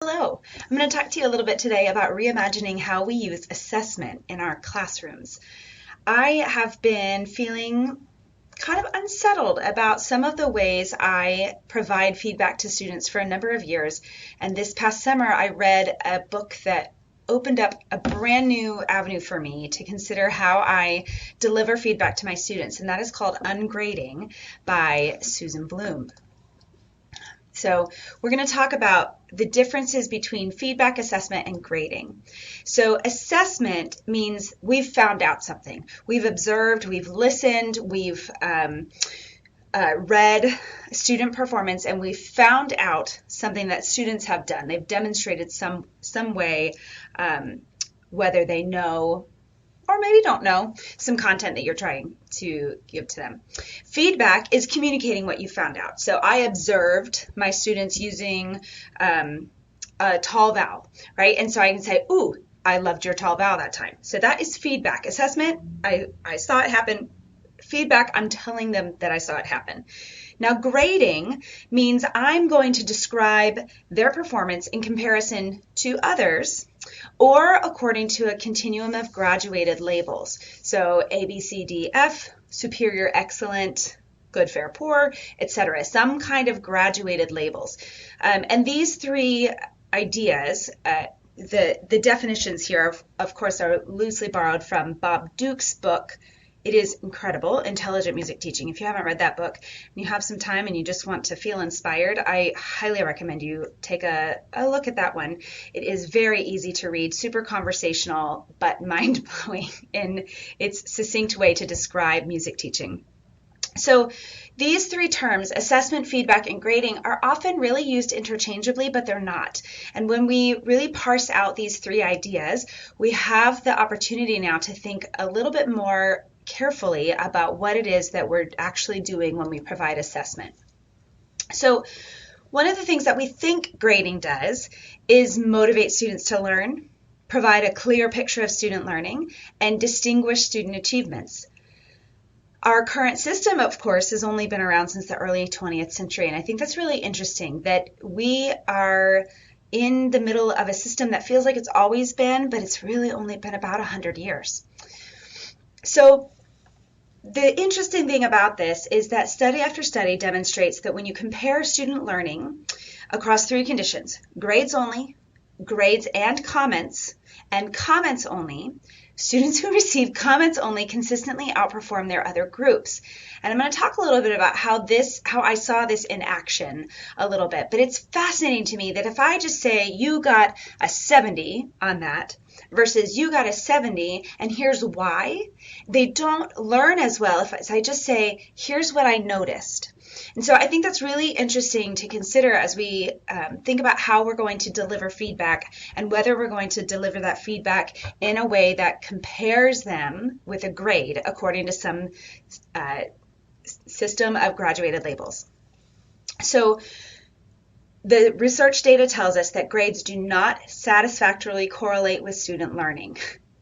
Hello, I'm going to talk to you a little bit today about reimagining how we use assessment in our classrooms. I have been feeling kind of unsettled about some of the ways I provide feedback to students for a number of years, and this past summer I read a book that opened up a brand new avenue for me to consider how I deliver feedback to my students, and that is called Ungrading by Susan Bloom. So we're going to talk about the differences between feedback, assessment, and grading. So assessment means we've found out something. We've observed, we've listened, we've read student performance, and we've found out something that students have done. They've demonstrated some way, whether they know or maybe don't know some content that you're trying to give to them. Feedback is communicating what you found out. So I observed my students using a tall vowel, right? And so I can say, ooh, I loved your tall vowel that time. So that is feedback. Assessment, I saw it happen. Feedback, I'm telling them that I saw it happen. Now, grading means I'm going to describe their performance in comparison to others or according to a continuum of graduated labels. So A, B, C, D, F, superior, excellent, good, fair, poor, etc. Some kind of graduated labels. And these three ideas, the definitions here, of course, are loosely borrowed from Bob Duke's book. It is incredible, Intelligent Music Teaching. If you haven't read that book and you have some time and you just want to feel inspired, I highly recommend you take a look at that one. It is very easy to read, super conversational, but mind-blowing in its succinct way to describe music teaching. So these three terms, assessment, feedback, and grading, are often really used interchangeably, but they're not. And when we really parse out these three ideas, we have the opportunity now to think a little bit more carefully about what it is that we're actually doing when we provide assessment. So one of the things that we think grading does is motivate students to learn, provide a clear picture of student learning, and distinguish student achievements. Our current system, of course, has only been around since the early 20th century, and I think that's really interesting that we are in the middle of a system that feels like it's always been, but it's really only been about 100 years. So the interesting thing about this is that study after study demonstrates that when you compare student learning across three conditions, grades only, grades and comments only, students who receive comments only consistently outperform their other groups. And I'm going to talk a little bit about how I saw this in action a little bit. But it's fascinating to me that if I just say you got a 70 on that versus you got a 70 and here's why, they don't learn as well if I just say here's what I noticed. And so I think that's really interesting to consider as we think about how we're going to deliver feedback and whether we're going to deliver that feedback in a way that compares them with a grade according to some system of graduated labels. So the research data tells us that grades do not satisfactorily correlate with student learning.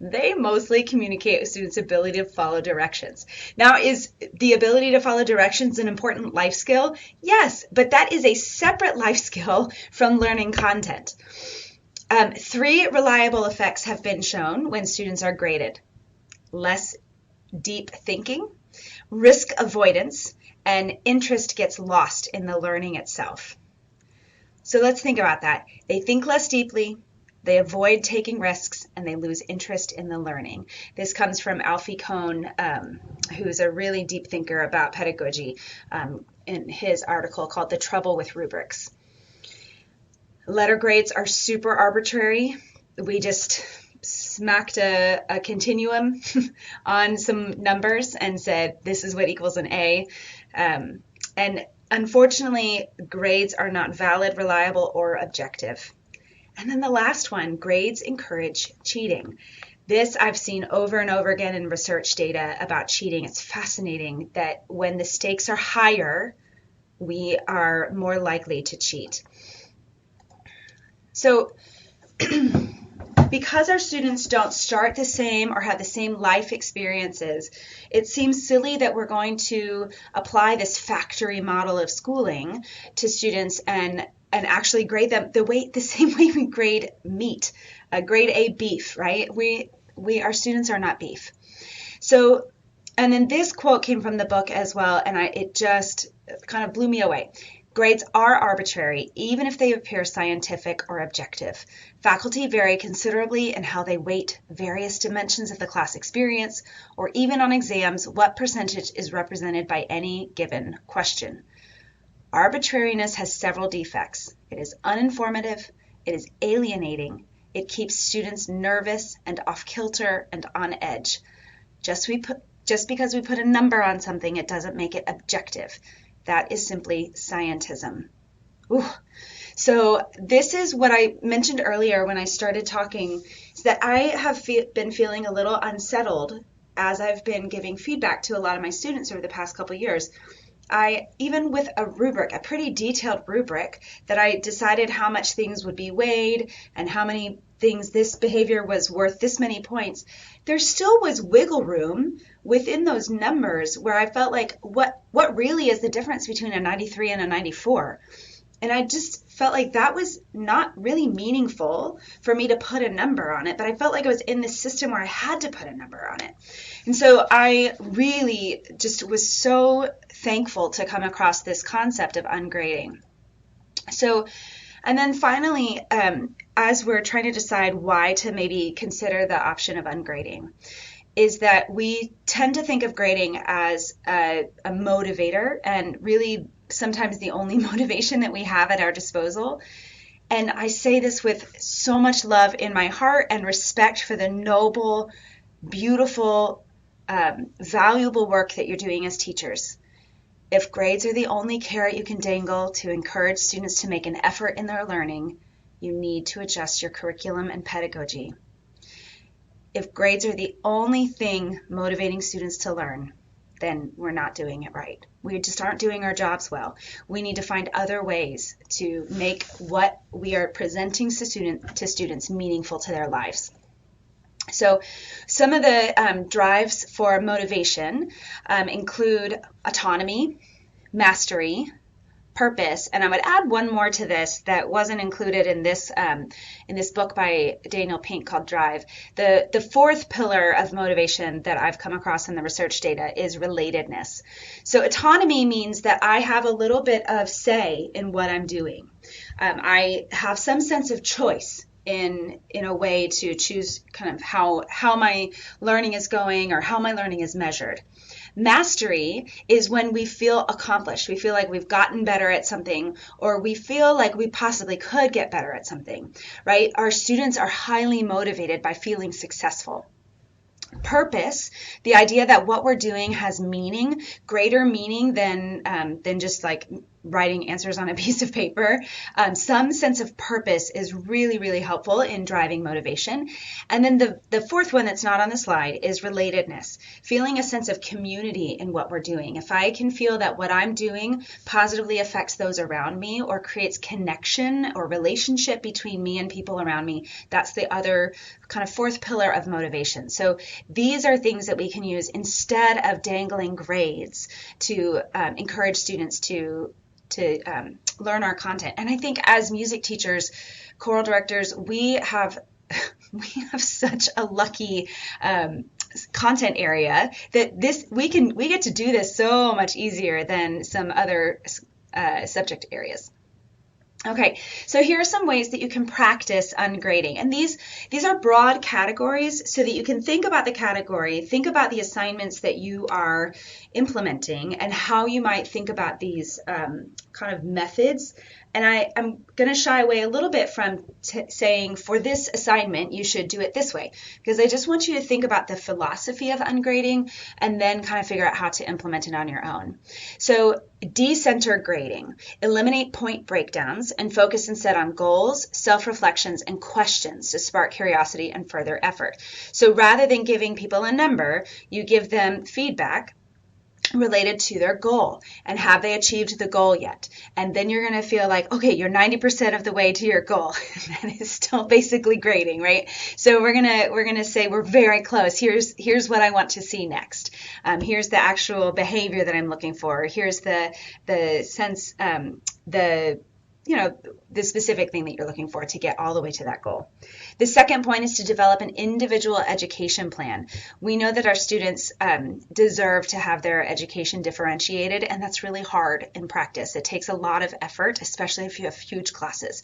They mostly communicate with students' ability to follow directions. Now, is the ability to follow directions an important life skill? Yes, but that is a separate life skill from learning content. Three reliable effects have been shown when students are graded: less deep thinking, risk avoidance, and interest gets lost in the learning itself. So let's think about that. They think less deeply, they avoid taking risks, and they lose interest in the learning. This comes from Kohn, who's a really deep thinker about pedagogy, in his article called The Trouble with Rubrics. Letter grades are super arbitrary. We just smacked a continuum on some numbers and said this is what equals an A. And unfortunately, grades are not valid, reliable, or objective. And then the last one, grades encourage cheating. This I've seen over and over again in research data about cheating. It's fascinating that when the stakes are higher, we are more likely to cheat. So because our students don't start the same or have the same life experiences, it seems silly that we're going to apply this factory model of schooling to students and and actually grade them the same way we grade meat, grade A beef, right? Our students are not beef. So, and then this quote came from the book as well, and it just kind of blew me away. Grades are arbitrary, even if they appear scientific or objective. Faculty vary considerably in how they weight various dimensions of the class experience, or even on exams, what percentage is represented by any given question. Arbitrariness has several defects. It is uninformative, it is alienating, it keeps students nervous and off kilter and on edge. Just because we put a number on something, it doesn't make it objective. That is simply scientism. Ooh. So this is what I mentioned earlier when I started talking, is that I have been feeling a little unsettled as I've been giving feedback to a lot of my students over the past couple of years. Even with a rubric, a pretty detailed rubric, that I decided how much things would be weighed and how many things this behavior was worth this many points, there still was wiggle room within those numbers where I felt like, what really is the difference between a 93 and a 94? And I just felt like that was not really meaningful for me to put a number on it, but I felt like I was in this system where I had to put a number on it. And so I really just was so thankful to come across this concept of ungrading. So, and then finally, as we're trying to decide why to maybe consider the option of ungrading, is that we tend to think of grading as a motivator, and really sometimes the only motivation that we have at our disposal. And I say this with so much love in my heart and respect for the noble, beautiful, valuable work that you're doing as teachers. If grades are the only carrot you can dangle to encourage students to make an effort in their learning, you need to adjust your curriculum and pedagogy. If grades are the only thing motivating students to learn, then we're not doing it right. We just aren't doing our jobs well. We need to find other ways to make what we are presenting to students meaningful to their lives. So some of the drives for motivation include autonomy, mastery, purpose, and I would add one more to this that wasn't included in this book by Daniel Pink called Drive. The fourth pillar of motivation that I've come across in the research data is relatedness. So autonomy means that I have a little bit of say in what I'm doing. I have some sense of choice in a way to choose kind of how my learning is going or how my learning is measured. Mastery is when we feel accomplished. We feel like we've gotten better at something, or we feel like we possibly could get better at something, right? Our students are highly motivated by feeling successful. Purpose, the idea that what we're doing has meaning, greater meaning than just like writing answers on a piece of paper. Some sense of purpose is really, really helpful in driving motivation. And then the fourth one that's not on the slide is relatedness, feeling a sense of community in what we're doing. If I can feel that what I'm doing positively affects those around me or creates connection or relationship between me and people around me, that's the other kind of fourth pillar of motivation. So these are things that we can use instead of dangling grades to encourage students to learn our content. And I think as music teachers, choral directors, we have such a lucky content area that we get to do this so much easier than some other subject areas. Okay, so here are some ways that you can practice ungrading. And these are broad categories so that you can think about the category, think about the assignments that you are implementing and how you might think about these kind of methods. And I'm going to shy away a little bit from saying for this assignment, you should do it this way, because I just want you to think about the philosophy of ungrading and then kind of figure out how to implement it on your own. So decenter grading, eliminate point breakdowns and focus instead on goals, self-reflections, and questions to spark curiosity and further effort. So rather than giving people a number, you give them feedback related to their goal and have they achieved the goal yet, and then you're going to feel like, okay, you're 90% of the way to your goal. That is still basically grading, right? So we're gonna say we're very close. Here's what I want to see next. Here's the actual behavior that I'm looking for. Here's the sense, the the specific thing that you're looking for to get all the way to that goal. The second point is to develop an individual education plan. We know that our students deserve to have their education differentiated, and that's really hard in practice. It takes a lot of effort, especially if you have huge classes.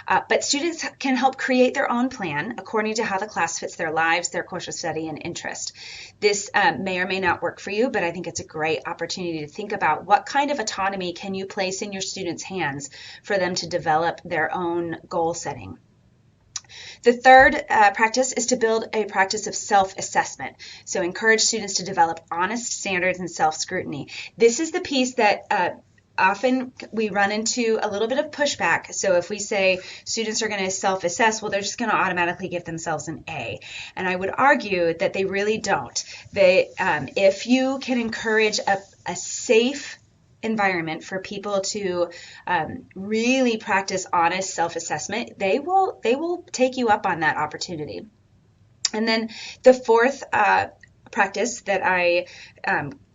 But students can help create their own plan according to how the class fits their lives, their course of study, and interest. This may or may not work for you, but I think it's a great opportunity to think about what kind of autonomy can you place in your students' hands for them to develop their own goal setting. The third practice is to build a practice of self-assessment. So encourage students to develop honest standards and self-scrutiny. This is the piece that often we run into a little bit of pushback. So if we say students are going to self-assess, well, they're just going to automatically give themselves an A. And I would argue that they really don't. If you can encourage a safe environment for people to really practice honest self-assessment, they will take you up on that opportunity. And then the fourth practice that I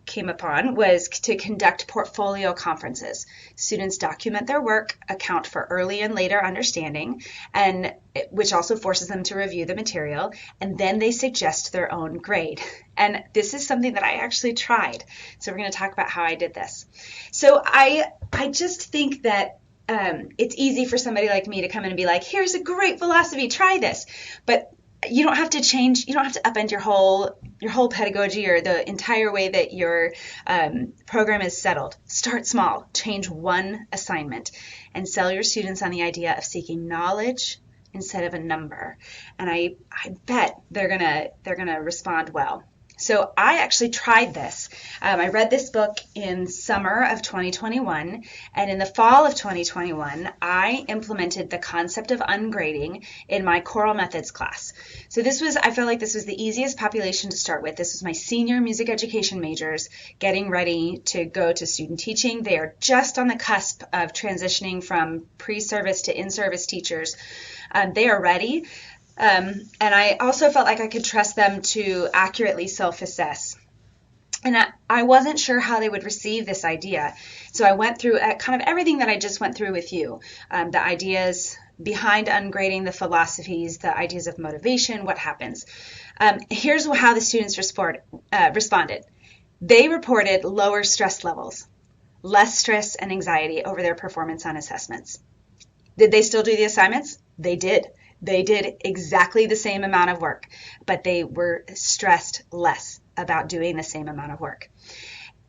came upon was to conduct portfolio conferences. Students document their work, account for early and later understanding, and which also forces them to review the material, and then they suggest their own grade. And this is something that I actually tried. So we're going to talk about how I did this. So I just think that it's easy for somebody like me to come in and be like, here's a great philosophy, try this. But you don't have to change, you don't have to upend your whole pedagogy or the entire way that your program is settled. Start small, change one assignment, and sell your students on the idea of seeking knowledge instead of a number. And I bet they're gonna respond well. So I actually tried this. I read this book in summer of 2021, and in the fall of 2021, I implemented the concept of ungrading in my choral methods class. So I felt like this was the easiest population to start with. This was my senior music education majors getting ready to go to student teaching. They are just on the cusp of transitioning from pre-service to in-service teachers. They are ready. And I also felt like I could trust them to accurately self-assess. And I wasn't sure how they would receive this idea. So I went through kind of everything that I just went through with you. The ideas behind ungrading, the philosophies, the ideas of motivation, what happens. Here's how the students responded. They reported lower stress levels, less stress and anxiety over their performance on assessments. Did they still do the assignments? They did. They did exactly the same amount of work, but they were stressed less about doing the same amount of work.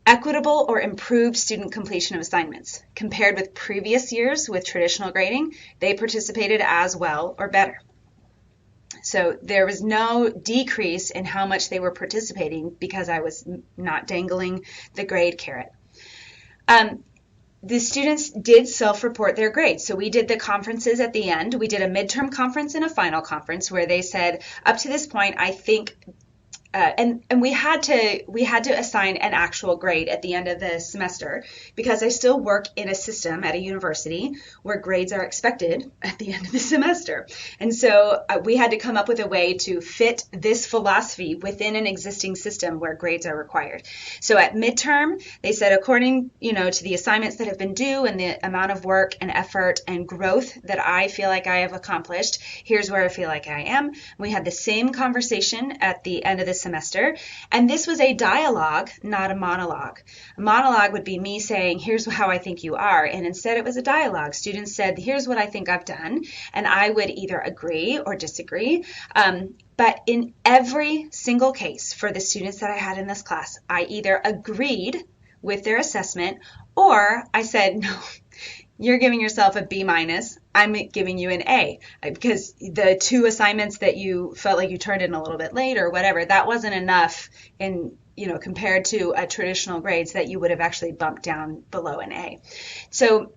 Equitable or improved student completion of assignments. Compared with previous years with traditional grading, they participated as well or better. So there was no decrease in how much they were participating because I was not dangling the grade carrot. The students did self-report their grades. So we did the conferences at the end. We did a midterm conference and a final conference where they said, up to this point, I think, and we had to assign an actual grade at the end of the semester because I still work in a system at a university where grades are expected at the end of the semester. And so we had to come up with a way to fit this philosophy within an existing system where grades are required. So at midterm, they said, according, to the assignments that have been due and the amount of work and effort and growth that I feel like I have accomplished, here's where I feel like I am. We had the same conversation at the end of the semester, and this was a dialogue, not a monologue. A monologue would be me saying, here's how I think you are, and instead it was a dialogue. Students said, here's what I think I've done, and I would either agree or disagree. But in every single case for the students that I had in this class, I either agreed with their assessment or I said, no, you're giving yourself a B-. I'm giving you an A because the two assignments that you felt like you turned in a little bit late or whatever, that wasn't enough compared to a traditional grades that you would have actually bumped down below an A. So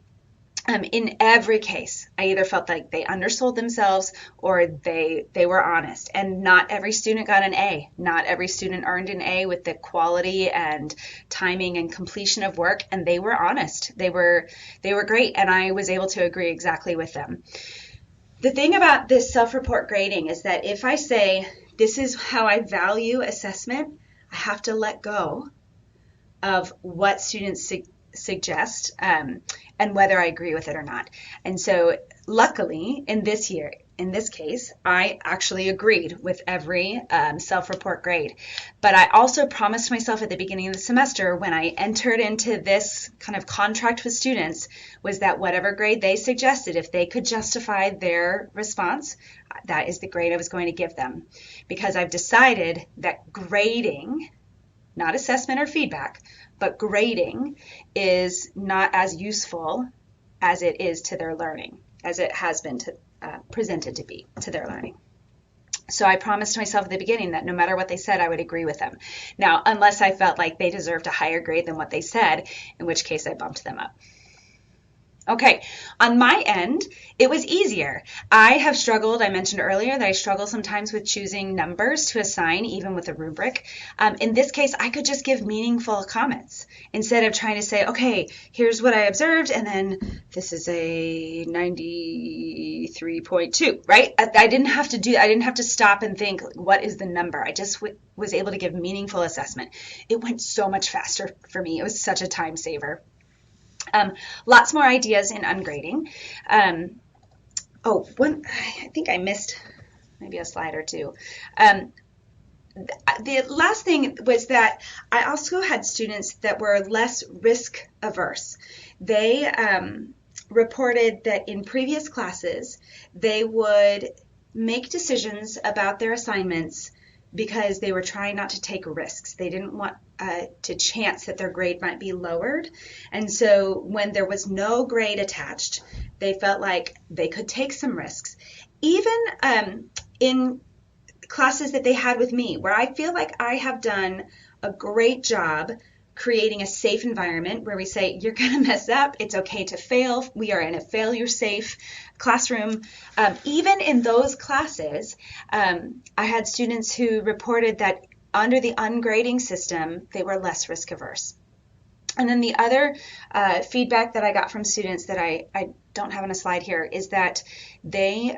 in every case, I either felt like they undersold themselves or they were honest. And not every student got an A. Not every student earned an A with the quality and timing and completion of work. And they were honest. They were great. And I was able to agree exactly with them. The thing about this self-report grading is that if I say, this is how I value assessment, I have to let go of what students suggest, and whether I agree with it or not. And so luckily in this case, I actually agreed with every self-report grade. But I also promised myself at the beginning of the semester, when I entered into this kind of contract with students, was that whatever grade they suggested, if they could justify their response, that is the grade I was going to give them. Because I've decided that grading, not assessment or feedback, but grading is not as useful as it is to their learning, as it has been presented to be to their learning. So I promised myself at the beginning that no matter what they said, I would agree with them. Now, unless I felt like they deserved a higher grade than what they said, in which case I bumped them up. Okay, on my end, it was easier. I have struggled, I mentioned earlier that I struggle sometimes with choosing numbers to assign, even with a rubric. In this case, I could just give meaningful comments instead of trying to say, okay, here's what I observed, and then this is a 93.2, right? I didn't have to stop and think, what is the number? I just was able to give meaningful assessment. It went so much faster for me. It was such a time saver. Lots more ideas in ungrading. I think I missed maybe a slide or two. The last thing was that I also had students that were less risk averse. They reported that in previous classes, they would make decisions about their assignments because they were trying not to take risks. They didn't want to chance that their grade might be lowered. And so when there was no grade attached, they felt like they could take some risks. Even in classes that they had with me, where I feel like I have done a great job creating a safe environment where we say, you're going to mess up, it's okay to fail, we are in a failure-safe classroom. Even in those classes, I had students who reported that under the ungrading system, they were less risk-averse. And then the other feedback that I got from students that I don't have on a slide here is that they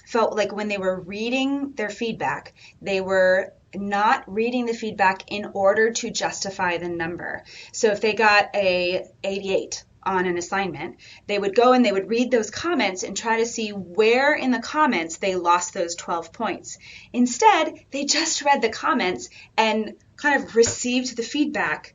felt like when they were reading their feedback, they were not reading the feedback in order to justify the number. So if they got a 88 on an assignment, they would go and they would read those comments and try to see where in the comments they lost those 12 points. Instead, they just read the comments and kind of received the feedback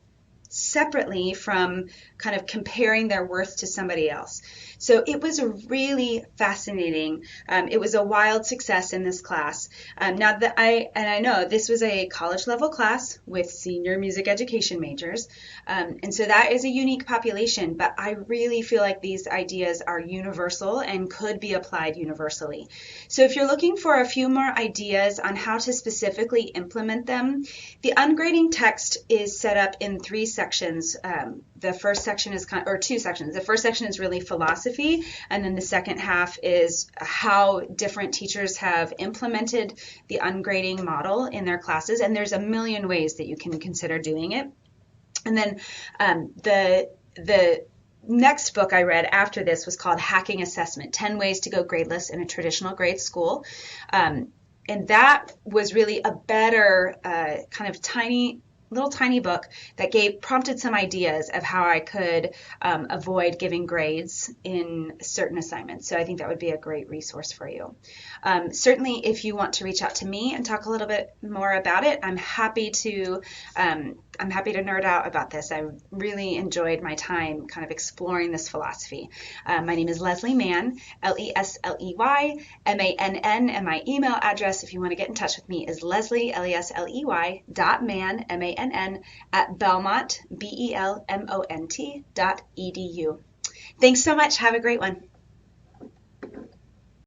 separately from kind of comparing their worth to somebody else. So it was really fascinating. It was a wild success in this class. Now that I know this was a college level class with senior music education majors. And so that is a unique population, but I really feel like these ideas are universal and could be applied universally. So if you're looking for a few more ideas on how to specifically implement them, the ungrading text is set up in 3 sections. The first section is two sections. The first section is really philosophy, and then the second half is how different teachers have implemented the ungrading model in their classes, and there's a million ways that you can consider doing it. And then the next book I read after this was called Hacking Assessment, 10 Ways to Go Gradeless in a Traditional Grade School. And that was really a better kind of little tiny book that prompted some ideas of how I could avoid giving grades in certain assignments. So I think that would be a great resource for you. Certainly, if you want to reach out to me and talk a little bit more about it, I'm happy to nerd out about this. I really enjoyed my time kind of exploring this philosophy. My name is Lesley Mann, Lesley Mann, and my email address, if you want to get in touch with me, is Lesley, Lesley.Mann, MANN, at Belmont, BELMONT.edu. Thanks so much. Have a great one.